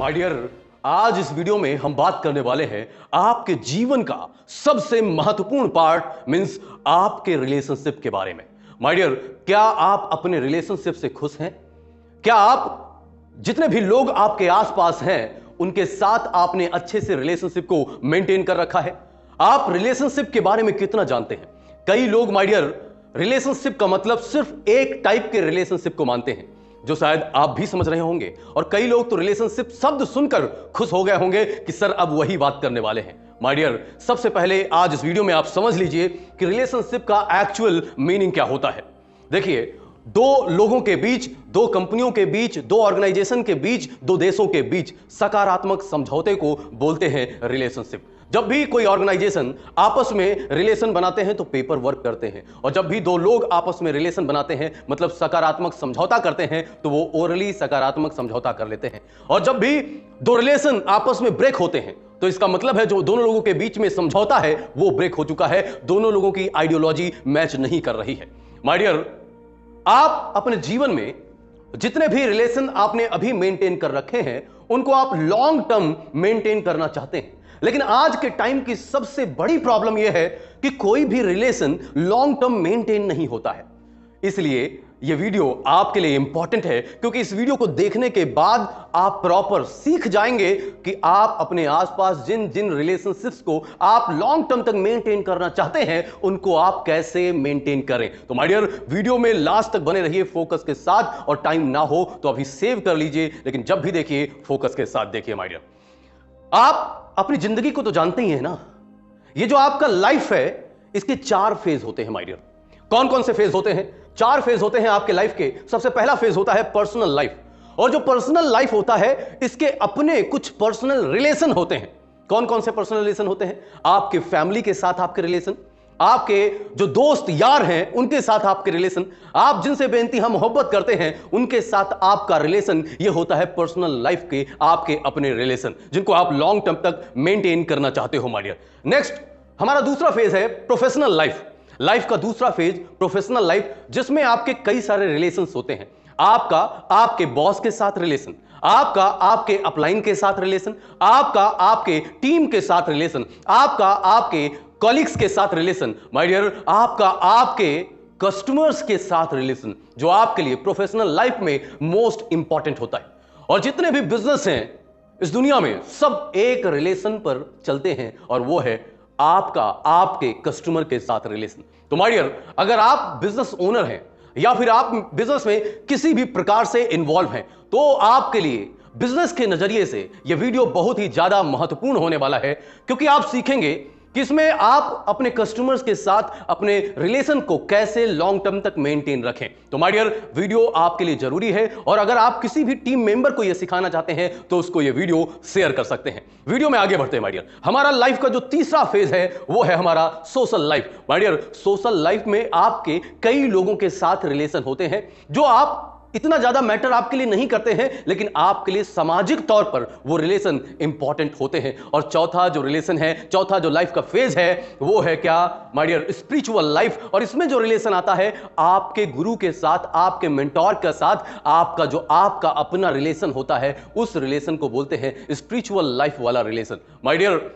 My dear, आज इस video में हम बात करने वाले हैं आपके जीवन का सबसे महत्वपूर्ण पार्ट मींस आपके रिलेशनशिप के बारे में। माय डियर, क्या आप अपने रिलेशनशिप से खुश हैं? क्या आप जितने भी लोग आपके आसपास हैं उनके साथ आपने अच्छे से रिलेशनशिप को मेंटेन कर रखा है? आप रिलेशनशिप के बारे में कितना जानते हैं? कई लोग माय डियर रिलेशनशिप का मतलब सिर्फ एक टाइप के रिलेशनशिप को मानते हैं, जो शायद आप भी समझ रहे होंगे। और कई लोग तो रिलेशनशिप शब्द सुनकर खुश हो गए होंगे कि सर अब वही बात करने वाले हैं। माय डियर, सबसे पहले आज इस वीडियो में आप समझ लीजिए कि रिलेशनशिप का एक्चुअल मीनिंग क्या होता है। देखिए, दो लोगों के बीच, दो कंपनियों के बीच, दो ऑर्गेनाइजेशन के बीच, दो देशों के बीच सकारात्मक समझौते को बोलते हैं रिलेशनशिप। जब भी कोई ऑर्गेनाइजेशन आपस में रिलेशन बनाते हैं तो पेपर वर्क करते हैं, और जब भी दो लोग आपस में रिलेशन बनाते हैं मतलब सकारात्मक समझौता करते हैं तो वो ओरली सकारात्मक समझौता कर लेते हैं। और जब भी दो रिलेशन आपस में ब्रेक होते हैं तो इसका मतलब है जो दोनों लोगों के बीच में समझौता है वो ब्रेक हो चुका है, दोनों लोगों की आइडियोलॉजी मैच नहीं कर रही है। माय डियर, आप अपने जीवन में जितने भी रिलेशन आपने अभी मेंटेन कर रखे हैं उनको आप लॉन्ग टर्म मेंटेन करना चाहते हैं, लेकिन आज के टाइम की सबसे बड़ी प्रॉब्लम यह है कि कोई भी रिलेशन लॉन्ग टर्म मेंटेन नहीं होता है। इसलिए यह वीडियो आपके लिए इंपॉर्टेंट है, क्योंकि इस वीडियो को देखने के बाद आप प्रॉपर सीख जाएंगे कि आप अपने आसपास जिन जिन रिलेशनशिप्स को आप लॉन्ग टर्म तक मेंटेन करना चाहते हैं उनको आप कैसे मेंटेन करें। तो माय डियर, वीडियो में लास्ट तक बने रहिए फोकस के साथ, और टाइम ना हो तो अभी सेव कर लीजिए, लेकिन जब भी देखिए फोकस के साथ देखिए। माय डियर, आप अपनी जिंदगी को तो जानते ही हैं ना, ये जो आपका लाइफ है इसके 4 फेज होते हैं। माय डियर, कौन कौन से फेज होते हैं? 4 फेज होते हैं आपके लाइफ के। सबसे पहला फेज होता है पर्सनल लाइफ, और जो पर्सनल लाइफ होता है इसके अपने कुछ पर्सनल रिलेशन होते हैं। कौन कौन से पर्सनल रिलेशन होते हैं? आपके फैमिली के साथ आपके रिलेशन, आपके जो दोस्त यार हैं उनके साथ आपके रिलेशन, आप जिनसे बेइंतहा मोहब्बत करते हैं उनके साथ आपका रिलेशन, ये होता है पर्सनल लाइफ के आपके अपने रिलेशन, जिनको आप लॉन्ग टर्म तक मेंटेन करना चाहते हो। माय डियर, नेक्स्ट हमारा दूसरा फेज है प्रोफेशनल लाइफ। लाइफ का दूसरा फेज प्रोफेशनल लाइफ, जिसमें आपके कई सारे रिलेशंस होते हैं। आपका आपके बॉस के साथ रिलेशन, आपका आपके अपलाइन के साथ रिलेशन, आपका आपके टीम के साथ रिलेशन, आपका आपके कॉलिग्स के साथ रिलेशन, माय डियर आपका आपके कस्टमर्स के साथ रिलेशन, जो आपके लिए प्रोफेशनल लाइफ में मोस्ट इंपॉर्टेंट होता है। और जितने भी बिजनेस हैं इस दुनिया में सब एक रिलेशन पर चलते हैं, और वो है आपका आपके कस्टमर के साथ रिलेशन। तो माय डियर, अगर आप बिजनेस ओनर हैं या फिर आप बिजनेस में किसी भी प्रकार से इंवॉल्व हैं तो आपके लिए बिजनेस के नजरिए से यह वीडियो बहुत ही ज्यादा महत्वपूर्ण होने वाला है, क्योंकि आप सीखेंगे कि इसमें आप अपने कस्टमर्स के साथ अपने रिलेशन को कैसे लॉन्ग टर्म तक मेंटेन रखें। तो माय डियर, वीडियो आपके लिए जरूरी है, और अगर आप किसी भी टीम मेंबर को यह सिखाना चाहते हैं तो उसको यह वीडियो शेयर कर सकते हैं। वीडियो में आगे बढ़ते हैं माय डियर। हमारा लाइफ का जो तीसरा फेज है वो है हमारा social life. My dear, social life में आपके कई लोगों के साथ रिलेशन होते हैं जो आप इतना ज्यादा मैटर आपके लिए नहीं करते हैं, लेकिन आपके लिए सामाजिक तौर पर वो रिलेशन इंपॉर्टेंट होते हैं। और चौथा जो रिलेशन है, चौथा जो लाइफ का फेज है वो है क्या माय डियर? Spiritual life. और इसमें जो रिलेशन आता है आपके गुरु के साथ, आपके मेंटोर के साथ, आपका जो आपका अपना रिलेशन होता है उस रिलेशन को बोलते हैं स्पिरिचुअल लाइफ वाला रिलेशन। माय डियर,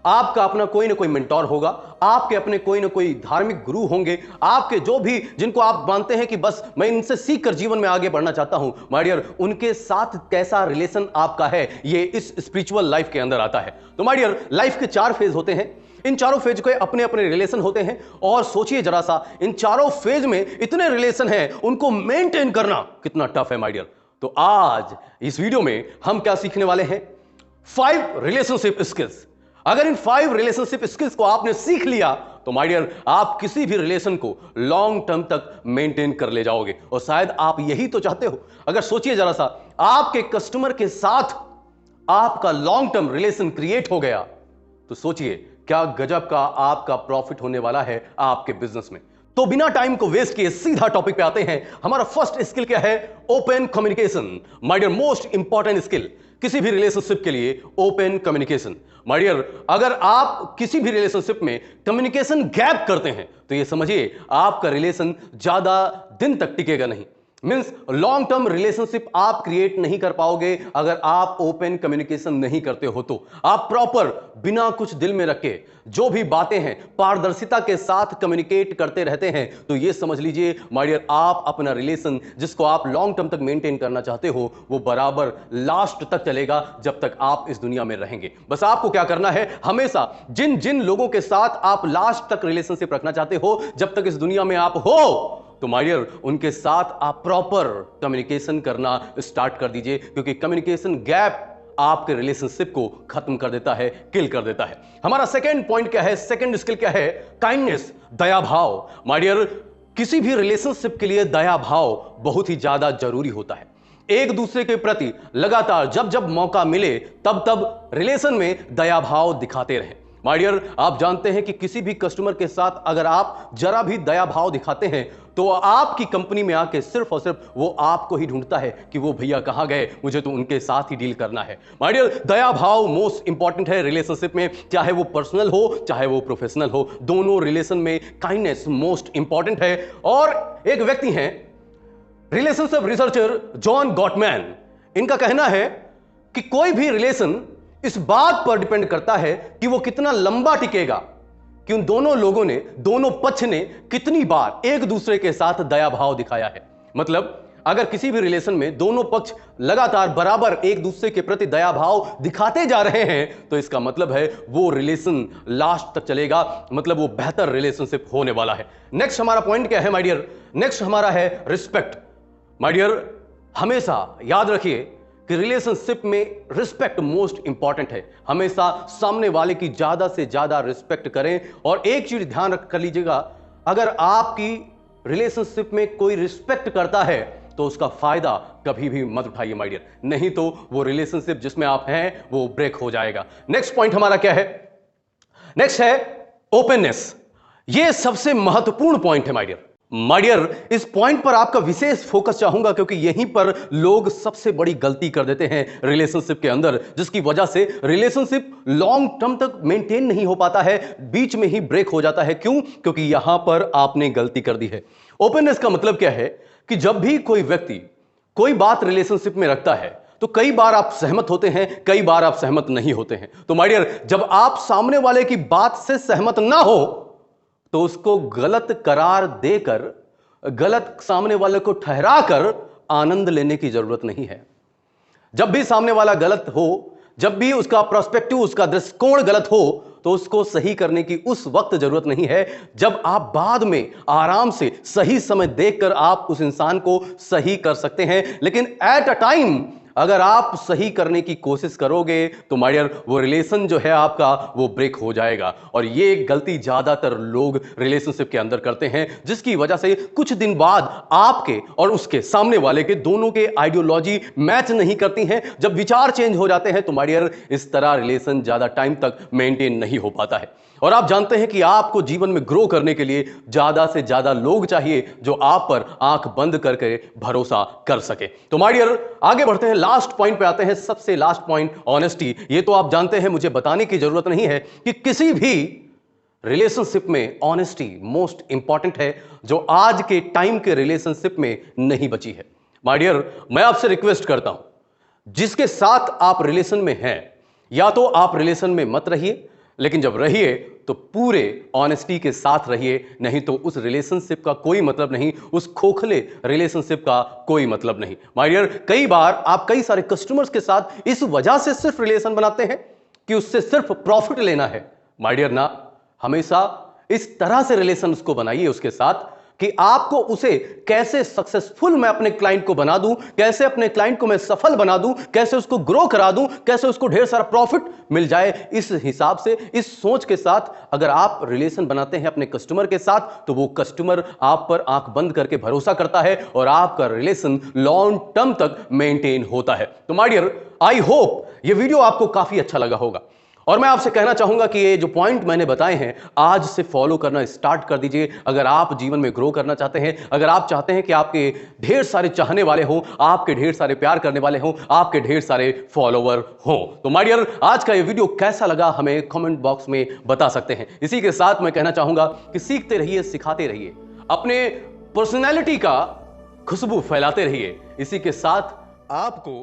आपका अपना कोई ना कोई मेंटोर होगा, आपके अपने कोई ना कोई धार्मिक गुरु होंगे, आपके जो भी जिनको आप मानते हैं कि बस मैं इनसे सीख कर जीवन में आगे बढ़ना चाहता हूं, माय डियर उनके साथ कैसा रिलेशन आपका है ये इस स्पिरिचुअल लाइफ के अंदर आता है। तो माय डियर, लाइफ के 4 फेज होते हैं, इन चारों फेज के अपने अपने रिलेशन होते हैं। और सोचिए जरा सा, इन चारों फेज में इतने रिलेशन हैं, उनको मेंटेन करना कितना टफ है माय डियर। तो आज इस वीडियो में हम क्या सीखने वाले हैं? 5 रिलेशनशिप स्किल्स। अगर इन 5 रिलेशनशिप स्किल्स को आपने सीख लिया तो माय डियर आप किसी भी रिलेशन को लॉन्ग टर्म तक मेंटेन कर ले जाओगे। और शायद आप यही तो चाहते हो। अगर सोचिए जरा सा, आपके कस्टमर के साथ आपका लॉन्ग टर्म रिलेशन क्रिएट हो गया तो सोचिए क्या गजब का आपका प्रॉफिट होने वाला है आपके बिजनेस में। तो बिना टाइम को वेस्ट किए सीधा टॉपिक पे आते हैं। हमारा फर्स्ट स्किल क्या है? Open communication. My dear, most important skill किसी भी रिलेशनशिप के लिए ओपन कम्युनिकेशन। माय डियर, अगर आप किसी भी रिलेशनशिप में कम्युनिकेशन गैप करते हैं तो ये समझिए आपका रिलेशन ज्यादा दिन तक टिकेगा नहीं। मीन्स लॉन्ग टर्म रिलेशनशिप आप क्रिएट नहीं कर पाओगे अगर आप ओपन कम्युनिकेशन नहीं करते हो। तो आप प्रॉपर बिना कुछ दिल में रखे जो भी बातें हैं पारदर्शिता के साथ कम्युनिकेट करते रहते हैं, तो ये समझ लीजिए माय डियर, आप अपना रिलेशन जिसको आप लॉन्ग टर्म तक मेंटेन करना चाहते हो वो बराबर लास्ट तक चलेगा जब तक आप इस दुनिया में रहेंगे। बस आपको क्या करना है, हमेशा जिन जिन लोगों के साथ आप लास्ट तक रिलेशनशिप रखना चाहते हो जब तक इस दुनिया में आप हो, तो माय डियर उनके साथ आप प्रॉपर कम्युनिकेशन करना स्टार्ट कर दीजिए, क्योंकि कम्युनिकेशन गैप आपके रिलेशनशिप को खत्म कर देता है, किल कर देता है। हमारा सेकंड पॉइंट क्या है, सेकंड स्किल क्या है, काइंडनेस, दया भाव। माय डियर, किसी भी रिलेशनशिप के लिए दया भाव बहुत ही ज्यादा जरूरी होता है। एक दूसरे के प्रति लगातार जब जब मौका मिले तब तब रिलेशन में दया भाव दिखाते रहें। माय डियर, आप जानते हैं कि किसी भी कस्टमर के साथ अगर आप जरा भी दया भाव दिखाते हैं तो आपकी कंपनी में आके सिर्फ और सिर्फ वो आपको ही ढूंढता है कि वो भैया कहां गए, मुझे तो उनके साथ ही डील करना है। माय डियर, दया भाव मोस्ट इंपॉर्टेंट है रिलेशनशिप में, चाहे वो पर्सनल हो चाहे वो प्रोफेशनल हो, दोनों रिलेशन में काइंडनेस मोस्ट इंपॉर्टेंट है। और एक व्यक्ति हैं रिलेशनशिप रिसर्चर जॉन गॉटमैन, इनका कहना है कि कोई भी रिलेशन इस बात पर डिपेंड करता है कि वो कितना लंबा टिकेगा कि उन दोनों लोगों ने, दोनों पक्ष ने कितनी बार एक दूसरे के साथ दया भाव दिखाया है। मतलब अगर किसी भी रिलेशन में दोनों पक्ष लगातार बराबर एक दूसरे के प्रति दया भाव दिखाते जा रहे हैं तो इसका मतलब है वो रिलेशन लास्ट तक चलेगा, मतलब वो बेहतर रिलेशनशिप होने वाला है। नेक्स्ट हमारा पॉइंट क्या है माय डियर, नेक्स्ट हमारा है रिस्पेक्ट। माय डियर, हमेशा याद रखिए कि रिलेशनशिप में रिस्पेक्ट मोस्ट इंपॉर्टेंट है। हमेशा सामने वाले की ज्यादा से ज्यादा रिस्पेक्ट करें। और एक चीज ध्यान रख कर लीजिएगा, अगर आपकी रिलेशनशिप में कोई रिस्पेक्ट करता है तो उसका फायदा कभी भी मत उठाइए माय डियर, नहीं तो वो रिलेशनशिप जिसमें आप हैं वो ब्रेक हो जाएगा। नेक्स्ट पॉइंट हमारा क्या है, नेक्स्ट है ओपननेस। ये सबसे महत्वपूर्ण पॉइंट है माय डियर। माय डियर, इस पॉइंट पर आपका विशेष फोकस चाहूंगा क्योंकि यहीं पर लोग सबसे बड़ी गलती कर देते हैं रिलेशनशिप के अंदर, जिसकी वजह से रिलेशनशिप लॉन्ग टर्म तक मेंटेन नहीं हो पाता है, बीच में ही ब्रेक हो जाता है। क्यों? क्योंकि यहां पर आपने गलती कर दी है। ओपननेस का मतलब क्या है कि जब भी कोई व्यक्ति कोई बात रिलेशनशिप में रखता है तो कई बार आप सहमत होते हैं, कई बार आप सहमत नहीं होते हैं। तो माय डियर, जब आप सामने वाले की बात से सहमत ना हो तो उसको गलत करार देकर, गलत सामने वाले को ठहराकर आनंद लेने की जरूरत नहीं है। जब भी सामने वाला गलत हो, जब भी उसका पर्सपेक्टिव, उसका दृष्टिकोण गलत हो तो उसको सही करने की उस वक्त जरूरत नहीं है जब आप बाद में आराम से सही समय देखकर आप उस इंसान को सही कर सकते हैं। लेकिन एट अ टाइम अगर आप सही करने की कोशिश करोगे तो माय डियर वो रिलेशन जो है आपका वो ब्रेक हो जाएगा। और ये गलती ज्यादातर लोग रिलेशनशिप के अंदर करते हैं, जिसकी वजह से कुछ दिन बाद आपके और उसके सामने वाले के दोनों के आइडियोलॉजी मैच नहीं करती हैं। जब विचार चेंज हो जाते हैं तो माय डियर इस तरह रिलेशन ज्यादा टाइम तक मेंटेन नहीं हो पाता है। और आप जानते हैं कि आपको जीवन में ग्रो करने के लिए ज्यादा से ज्यादा लोग चाहिए जो आप पर आंख बंद करके भरोसा कर सके। तो माय डियर आगे बढ़ते हैं, लास्ट पॉइंट पे आते हैं, सबसे लास्ट पॉइंट ऑनेस्टी। ये तो आप जानते हैं, मुझे बताने की जरूरत नहीं है कि किसी भी रिलेशनशिप में ऑनेस्टी मोस्ट इंपॉर्टेंट है, जो आज के टाइम के रिलेशनशिप में नहीं बची है। माय डियर, मैं आपसे रिक्वेस्ट करता हूं, जिसके साथ आप रिलेशन में हैं या तो आप रिलेशन में मत रहिए, लेकिन जब रहिए तो पूरे ऑनेस्टी के साथ रहिए, नहीं तो उस रिलेशनशिप का कोई मतलब नहीं, उस खोखले रिलेशनशिप का कोई मतलब नहीं। माय डियर, कई बार आप कई सारे कस्टमर्स के साथ इस वजह से सिर्फ रिलेशन बनाते हैं कि उससे सिर्फ प्रॉफिट लेना है। माय डियर ना, हमेशा इस तरह से रिलेशन उसको बनाइए उसके साथ कि आपको उसे कैसे सक्सेसफुल मैं अपने क्लाइंट को बना दूं, कैसे अपने क्लाइंट को मैं सफल बना दूं, कैसे उसको ग्रो करा दूं, कैसे उसको ढेर सारा प्रॉफिट मिल जाए। इस हिसाब से, इस सोच के साथ अगर आप रिलेशन बनाते हैं अपने कस्टमर के साथ तो वो कस्टमर आप पर आंख बंद करके भरोसा करता है और आपका रिलेशन लॉन्ग टर्म तक मेंटेन होता है। तो माय डियर, आई होप ये वीडियो आपको काफी अच्छा लगा होगा और मैं आपसे कहना चाहूंगा कि ये जो पॉइंट मैंने बताए हैं आज से फॉलो करना स्टार्ट कर दीजिए। अगर आप जीवन में ग्रो करना चाहते हैं, अगर आप चाहते हैं कि आपके ढेर सारे चाहने वाले हों, आपके ढेर सारे प्यार करने वाले हों, आपके ढेर सारे फॉलोवर हों, तो माय डियर आज का ये वीडियो कैसा लगा हमें कमेंट बॉक्स में बता सकते हैं। इसी के साथ मैं कहना चाहूंगा कि सीखते रहिए, सिखाते रहिए, अपने पर्सनैलिटी का खुशबू फैलाते रहिए। इसी के साथ आपको